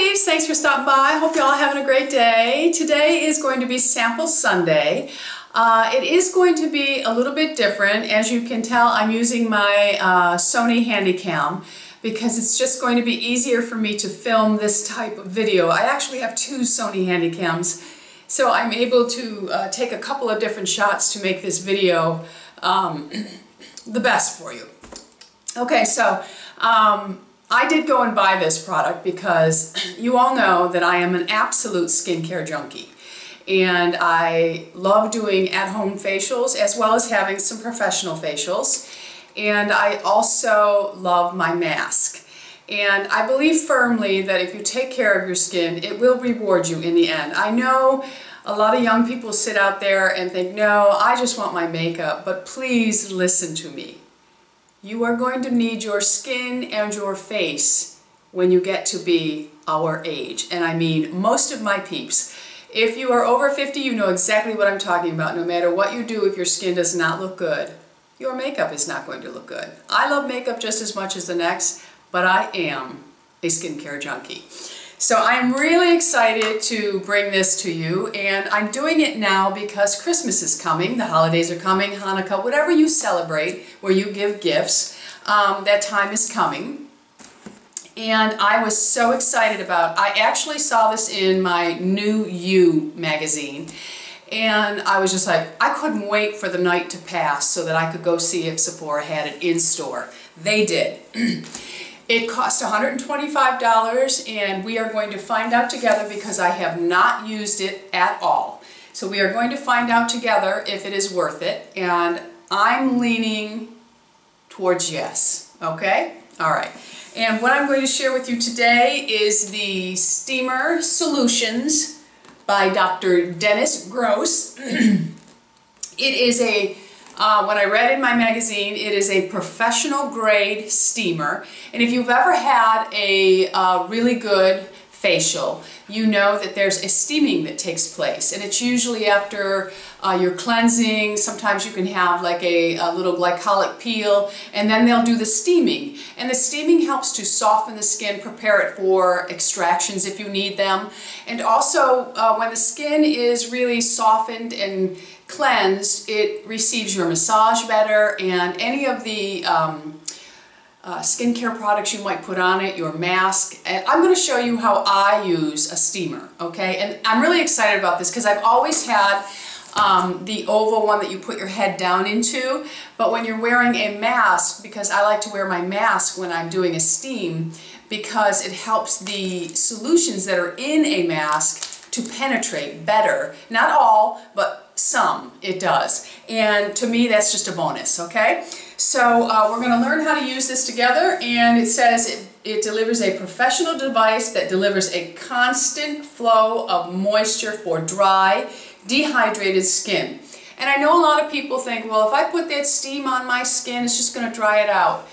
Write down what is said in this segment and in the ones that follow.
peeps, thanks for stopping by. Hope you all are having a great day. Today is going to be Sample Sunday. It is going to be a little bit different. As you can tell, I'm using my Sony Handycam because it's just going to be easier for me to film this type of video. I actually have two Sony Handycams, so I'm able to take a couple of different shots to make this video the best for you. Okay, so I did go and buy this product because you all know that I am an absolute skincare junkie. And I love doing at-home facials as well as having some professional facials. And I also love my mask. And I believe firmly that if you take care of your skin, it will reward you in the end. I know a lot of young people sit out there and think, no, I just want my makeup, but please listen to me. You are going to need your skin and your face when you get to be our age. And I mean most of my peeps. If you are over 50, you know exactly what I'm talking about. No matter what you do, if your skin does not look good, your makeup is not going to look good. I love makeup just as much as the next, but I am a skincare junkie. So I'm really excited to bring this to you, and I'm doing it now because Christmas is coming, the holidays are coming, Hanukkah, whatever you celebrate, where you give gifts, that time is coming. And I was so excited about, I actually saw this in my New You magazine, and I was just like, I couldn't wait for the night to pass so that I could go see if Sephora had it in store. They did. It cost $125, and we are going to find out together because I have not used it at all. So we are going to find out together if it is worth it, and I'm leaning towards yes, okay? All right. And what I'm going to share with you today is the Steamer Solutions by Dr. Dennis Gross. It is a when I read in my magazine, it is a professional grade steamer. And if you've ever had a really good facial, you know that there's a steaming that takes place. And it's usually after your cleansing. Sometimes you can have like a little glycolic peel, and then they'll do the steaming. And the steaming helps to soften the skin, prepare it for extractions if you need them. And also, when the skin is really softened and cleansed, it receives your massage better, and any of the skincare products you might put on it, your mask. And I'm going to show you how I use a steamer, okay? And I'm really excited about this because I've always had the oval one that you put your head down into, but when you're wearing a mask, because I like to wear my mask when I'm doing a steam, because it helps the solutions that are in a mask to penetrate better. Not all, but some it does. And to me, that's just a bonus, okay? So we're going to learn how to use this together, and it says it delivers a professional device that delivers a constant flow of moisture for dry, dehydrated skin. And I know a lot of people think, well, if I put that steam on my skin, it's just going to dry it out.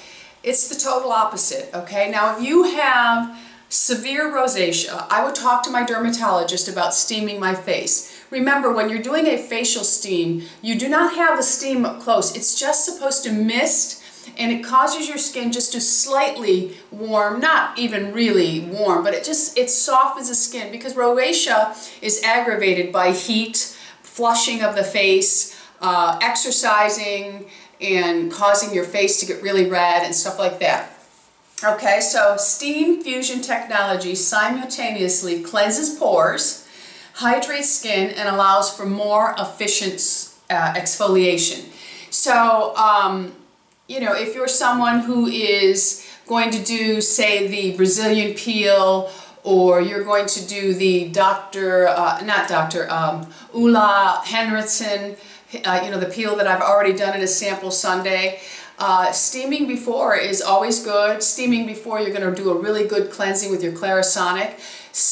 It's the total opposite, okay? Now, if you have severe rosacea, I would talk to my dermatologist about steaming my face. Remember, when you're doing a facial steam, you do not have the steam up close. It's just supposed to mist, and it causes your skin just to slightly warm, not even really warm, but it softens the skin, because rosacea is aggravated by heat, flushing of the face, exercising, and causing your face to get really red and stuff like that. Okay, so steam fusion technology simultaneously cleanses pores, hydrates skin, and allows for more efficient exfoliation. So, you know, if you're someone who is going to do, say, the Brazilian peel, or you're going to do the Ulla Henriksen, you know, the peel that I've already done in a sample Sunday. Steaming before is always good. Steaming before, you're going to do a really good cleansing with your Clarisonic.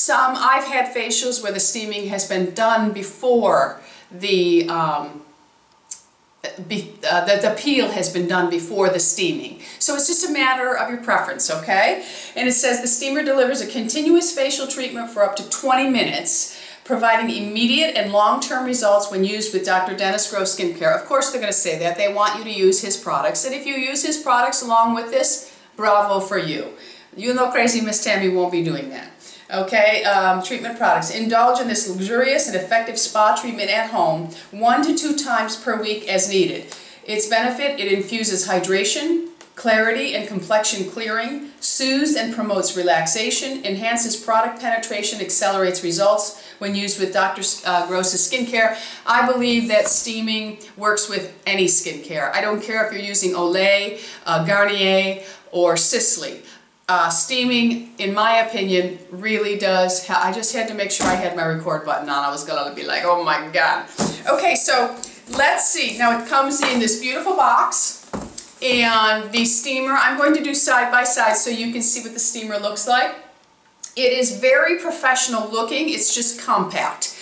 I've had facials where the steaming has been done before the peel has been done before the steaming. So it's just a matter of your preference, okay? And it says the steamer delivers a continuous facial treatment for up to 20 minutes, providing immediate and long-term results when used with Dr. Dennis Gross Skincare. Of course they're going to say that. They want you to use his products. And if you use his products along with this, bravo for you. You know crazy Miss Tammy won't be doing that. Okay, treatment products. Indulge in this luxurious and effective spa treatment at home 1 to 2 times per week as needed. Its benefit, it infuses hydration, clarity and complexion clearing, soothes and promotes relaxation, enhances product penetration, accelerates results when used with Dr. Gross's skincare. I believe that steaming works with any skincare. I don't care if you're using Olay, Garnier, or Sisley. Steaming, in my opinion, really does. I just had to make sure I had my record button on. I was going to be like, oh my God. Okay, so let's see. Now it comes in this beautiful box. And the steamer, I'm going to do side by side so you can see what the steamer looks like. It is very professional looking. It's just compact.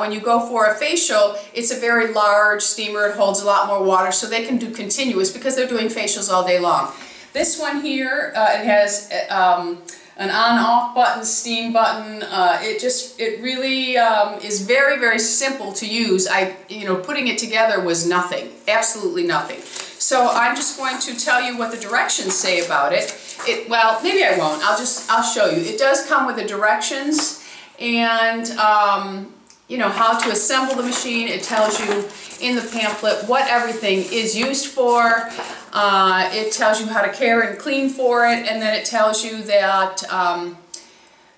When you go for a facial, it's a very large steamer. It holds a lot more water, so they can do continuous because they're doing facials all day long. This one here, it has an on-off button, steam button. It really is very, very simple to use. Putting it together was nothing, absolutely nothing. So I'm just going to tell you what the directions say about it. Well, maybe I won't. I'll show you. It does come with the directions and how to assemble the machine. It tells you in the pamphlet what everything is used for. It tells you how to care and clean for it, and then it tells you that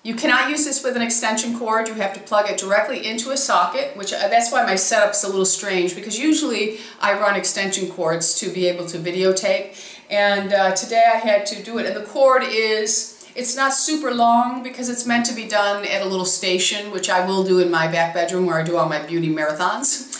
you cannot use this with an extension cord. You have to plug it directly into a socket, which that's why my setup's a little strange, because usually I run extension cords to be able to videotape, and today I had to do it. And the cord it's not super long because it's meant to be done at a little station, which I will do in my back bedroom where I do all my beauty marathons.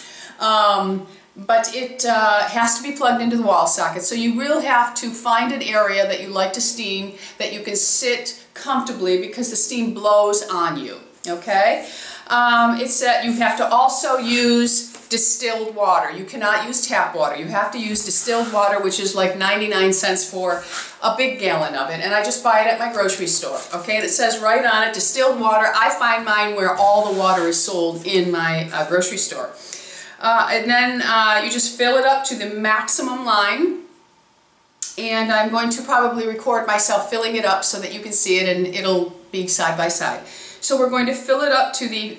But it has to be plugged into the wall socket, so you will have to find an area that you like to steam, that you can sit comfortably because the steam blows on you, okay? It's that you have to also use distilled water. You cannot use tap water. You have to use distilled water, which is like 99 cents for a big gallon of it, and I just buy it at my grocery store, okay? And it says right on it, distilled water. I find mine where all the water is sold in my grocery store. And then you just fill it up to the maximum line, and I'm going to probably record myself filling it up so that you can see it, and it'll be side by side. So we're going to fill it up to the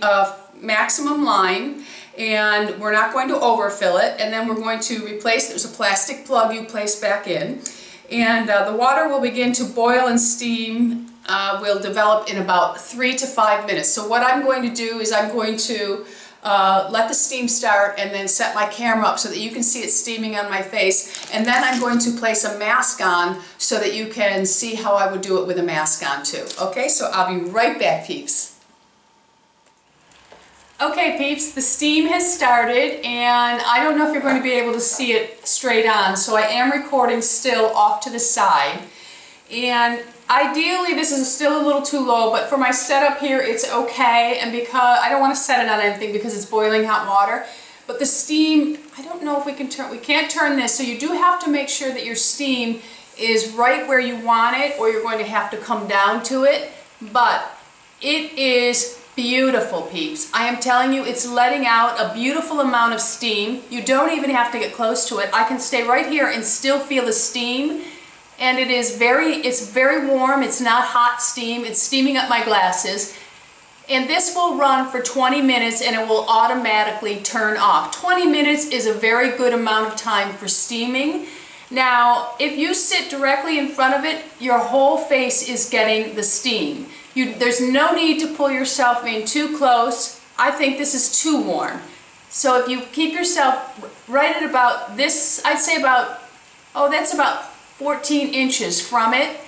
maximum line, and we're not going to overfill it, and then we're going to replace, there's a plastic plug you place back in, and the water will begin to boil and steam will develop in about 3 to 5 minutes. So what I'm going to do is I'm going to let the steam start and then set my camera up so that you can see it steaming on my face, and then I'm going to place a mask on so that you can see how I would do it with a mask on too. Okay, so I'll be right back, peeps. Okay, peeps, the steam has started, and I don't know if you're going to be able to see it straight on, so I am recording still off to the side. And ideally this is still a little too low, but for my setup here it's okay, and because I don't want to set it on anything because it's boiling hot water. But the steam, I don't know if we can't turn this, so you do have to make sure that your steam is right where you want it, or you're going to have to come down to it. But it is beautiful, peeps. I am telling you, it's letting out a beautiful amount of steam. You don't even have to get close to it. I can stay right here and still feel the steam. And it's very warm. It's not hot steam. It's steaming up my glasses. And this will run for 20 minutes and it will automatically turn off. 20 minutes is a very good amount of time for steaming. Now, if you sit directly in front of it, your whole face is getting the steam. There's no need to pull yourself in too close. I think this is too warm. So if you keep yourself right at about this, I'd say that's about 14 inches from it.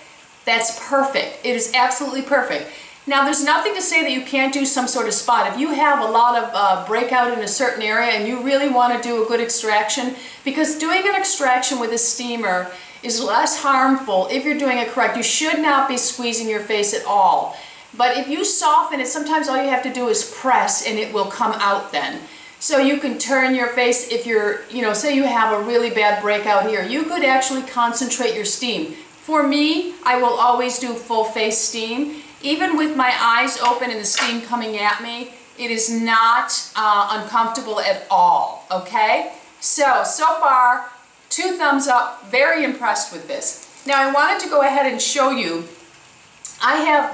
That's perfect. It is absolutely perfect. Now, there's nothing to say that you can't do some sort of spot. If you have a lot of breakout in a certain area and you really want to do a good extraction, because doing an extraction with a steamer is less harmful if you're doing it correct. You should not be squeezing your face at all. But if you soften it, sometimes all you have to do is press and it will come out then. So you can turn your face if you're, say you have a really bad breakout here. You could actually concentrate your steam. For me, I will always do full face steam. Even with my eyes open and the steam coming at me, it is not uncomfortable at all, okay? So far, 2 thumbs up, very impressed with this. Now I wanted to go ahead and show you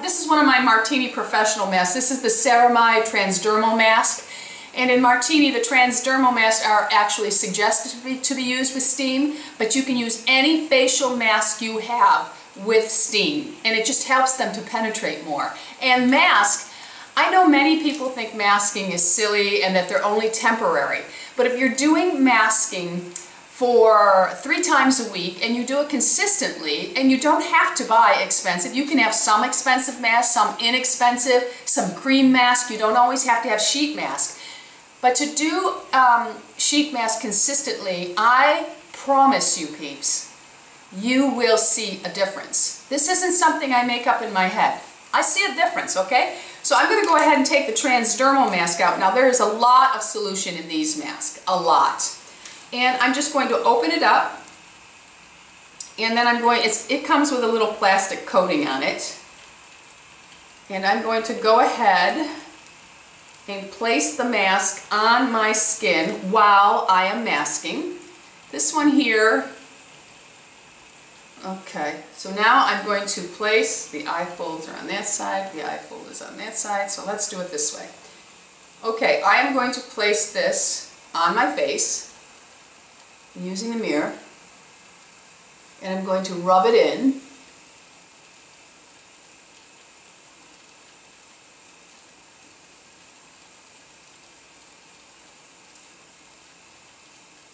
This is one of my Martini Professional masks. This is the Ceramide Transdermal Mask. And in Martini, the Transdermal masks are actually suggested to be used with steam, but you can use any facial mask you have with steam, and it just helps them to penetrate more. And mask, I know many people think masking is silly and that they're only temporary, but if you're doing masking for 3 times a week and you do it consistently, and you don't have to buy expensive, you can have some expensive masks, some inexpensive, some cream mask, you don't always have to have sheet mask. But to do sheet mask consistently, I promise you peeps, you will see a difference. This isn't something I make up in my head. I see a difference, okay? So I'm going to go ahead and take the Transdermal mask out. Now there is a lot of solution in these masks, a lot. And I'm just going to open it up, and then it comes with a little plastic coating on it. And I'm going to go ahead and place the mask on my skin while I am masking. This one here, okay, so now I'm going to place, the eye folds are on that side, the eye fold is on that side, so let's do it this way. Okay, I am going to place this on my face using the mirror, and I'm going to rub it in.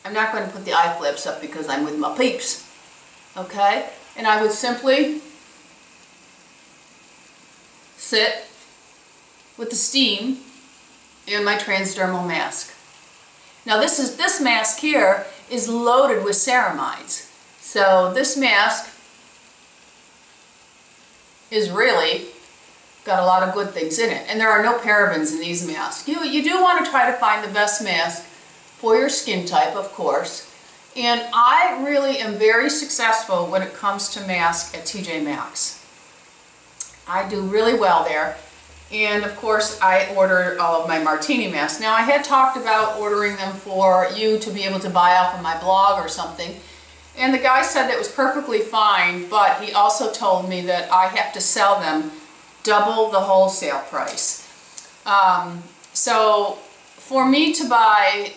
I'm not going to put the eye flaps up because I'm with my peeps, okay? And I would simply sit with the steam in my Transdermal mask. Now this mask here is loaded with ceramides. So this mask is really got a lot of good things in it. And there are no parabens in these masks. You do want to try to find the best mask for your skin type, of course. And I really am very successful when it comes to masks at TJ Maxx. I do really well there. And of course I order all of my Martini masks. Now I had talked about ordering them for you to be able to buy off of my blog or something. And the guy said that was perfectly fine, but he also told me that I have to sell them double the wholesale price. So for me to buy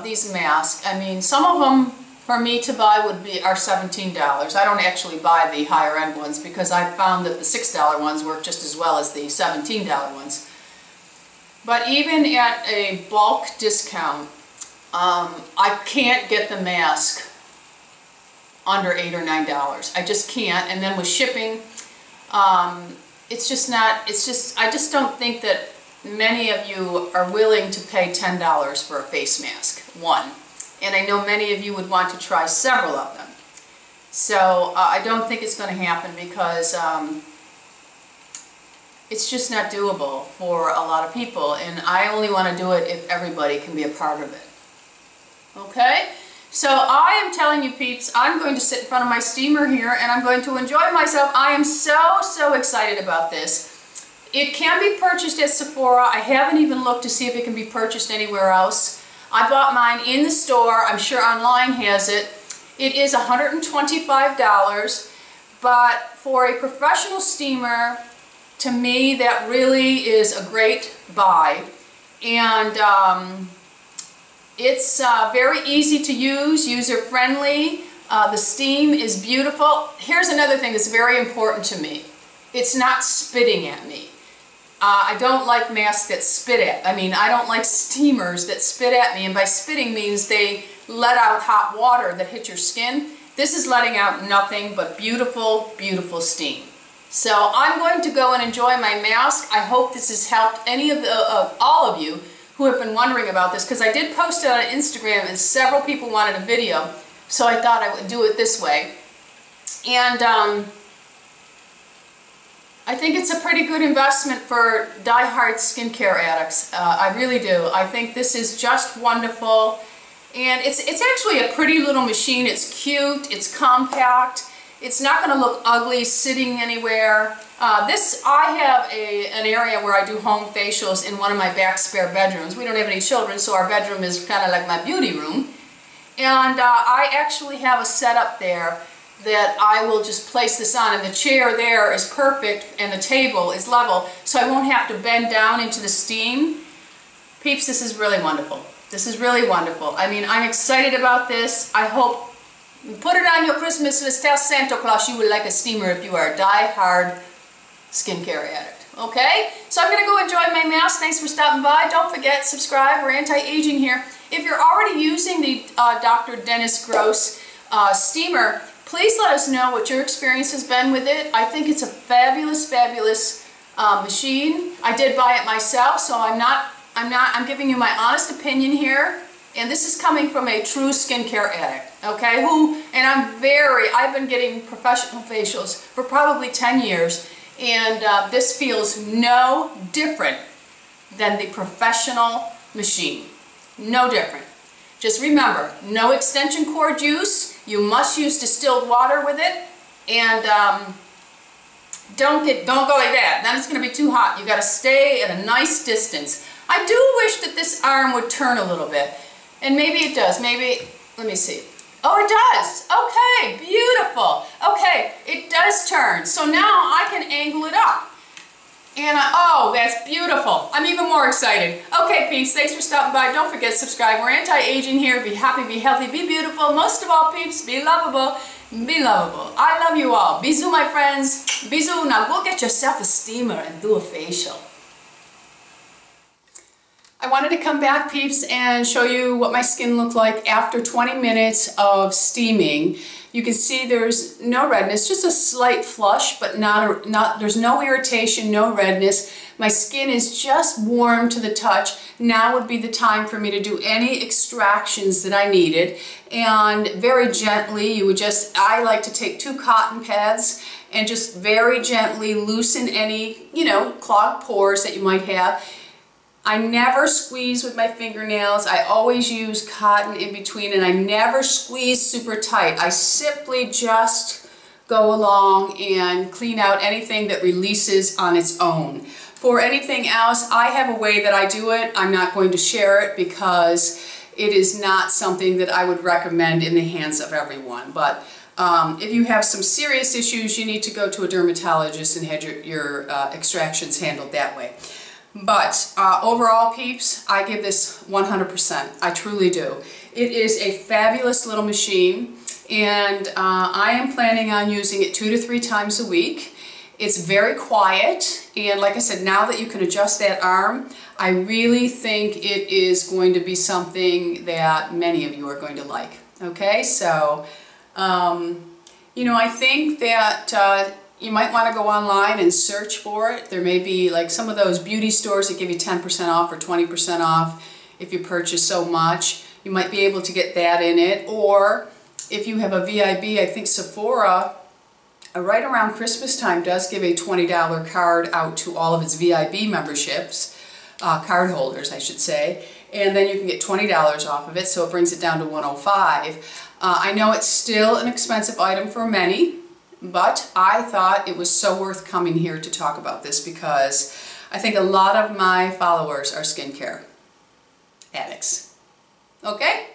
these masks, I mean, some of them for me to buy are $17. I don't actually buy the higher end ones because I found that the $6 ones work just as well as the $17 ones. But even at a bulk discount, I can't get the mask under $8 or $9. I just can't. And then with shipping, it's just not, I just don't think that many of you are willing to pay $10 for a face mask, one. And I know many of you would want to try several of them. So I don't think it's going to happen because it's just not doable for a lot of people. And I only want to do it if everybody can be a part of it. Okay? So I am telling you peeps, I'm going to sit in front of my steamer here and I'm going to enjoy myself. I am so excited about this. It can be purchased at Sephora. I haven't even looked to see if it can be purchased anywhere else. I bought mine in the store. I'm sure online has it. It is $125, but for a professional steamer, to me, that really is a great buy. And it's very easy to use, user-friendly. The steam is beautiful. Here's another thing that's very important to me. It's not spitting at me. I don't like masks that spit at. I don't like steamers that spit at me, and by spitting means they let out hot water that hits your skin. This is letting out nothing but beautiful, beautiful steam. So I'm going to go and enjoy my mask. I hope this has helped any of all of you who have been wondering about this, because I did post it on Instagram and several people wanted a video, so I thought I would do it this way. And I think it's a pretty good investment for die-hard skincare addicts. I really do. I think this is just wonderful. And it's actually a pretty little machine. It's cute, it's compact, it's not going to look ugly sitting anywhere. I have an area where I do home facials in one of my back spare bedrooms. We don't have any children, so our bedroom is kind of like my beauty room. And I actually have a setup there that I will just place this on, and the chair there is perfect and the table is level, so I won't have to bend down into the steam. Peeps, this is really wonderful. This is really wonderful. I mean, I'm excited about this. I hope you put it on your Christmas list. Tell Santa Claus you would like a steamer if you are a die-hard skincare addict. Okay? So I'm going to go enjoy my mask. Thanks for stopping by. Don't forget, subscribe. We're anti-aging here. If you're already using the Dr. Dennis Gross steamer, please let us know what your experience has been with it. I think it's a fabulous, fabulous machine. I did buy it myself, so I'm giving you my honest opinion here. And this is coming from a true skincare addict, okay? I've been getting professional facials for probably 10 years, and this feels no different than the professional machine. No different. Just remember, no extension cord use. You must use distilled water with it, and don't go like that. Then it's going to be too hot. You got to stay at a nice distance. I do wish that this arm would turn a little bit. And maybe it does. Maybe, let me see. Oh, it does. Okay, beautiful. Okay, it does turn. So now I can angle it up. And oh, that's beautiful. I'm even more excited. Okay, peeps, thanks for stopping by. Don't forget to subscribe. We're anti-aging here. Be happy, be healthy, be beautiful. Most of all, peeps, be lovable. Be lovable. I love you all. Bisous, my friends. Bisous. Now go get yourself a steamer and do a facial. I wanted to come back, peeps, and show you what my skin looked like after 20 minutes of steaming. You can see there's no redness, just a slight flush, but there's no irritation, no redness. My skin is just warm to the touch. Now would be the time for me to do any extractions that I needed. And very gently, I like to take 2 cotton pads and just very gently loosen any, clogged pores that you might have. I never squeeze with my fingernails. I always use cotton in between, and I never squeeze super tight. I simply just go along and clean out anything that releases on its own. For anything else, I have a way that I do it. I'm not going to share it because it is not something that I would recommend in the hands of everyone. But if you have some serious issues, you need to go to a dermatologist and have your extractions handled that way. But overall, peeps, I give this 100%. I truly do. It is a fabulous little machine, and I am planning on using it 2 to 3 times a week. It's very quiet, and like I said, now that you can adjust that arm, I really think it is going to be something that many of you are going to like. Okay, so, I think that you might want to go online and search for it. There may be like some of those beauty stores that give you 10% off or 20% off if you purchase so much. You might be able to get that in it. Or if you have a VIB, I think Sephora, right around Christmas time, does give a $20 card out to all of its VIB memberships, card holders, I should say. And then you can get $20 off of it, so it brings it down to $105. I know it's still an expensive item for many, but I thought it was so worth coming here to talk about this because I think a lot of my followers are skincare addicts. Okay?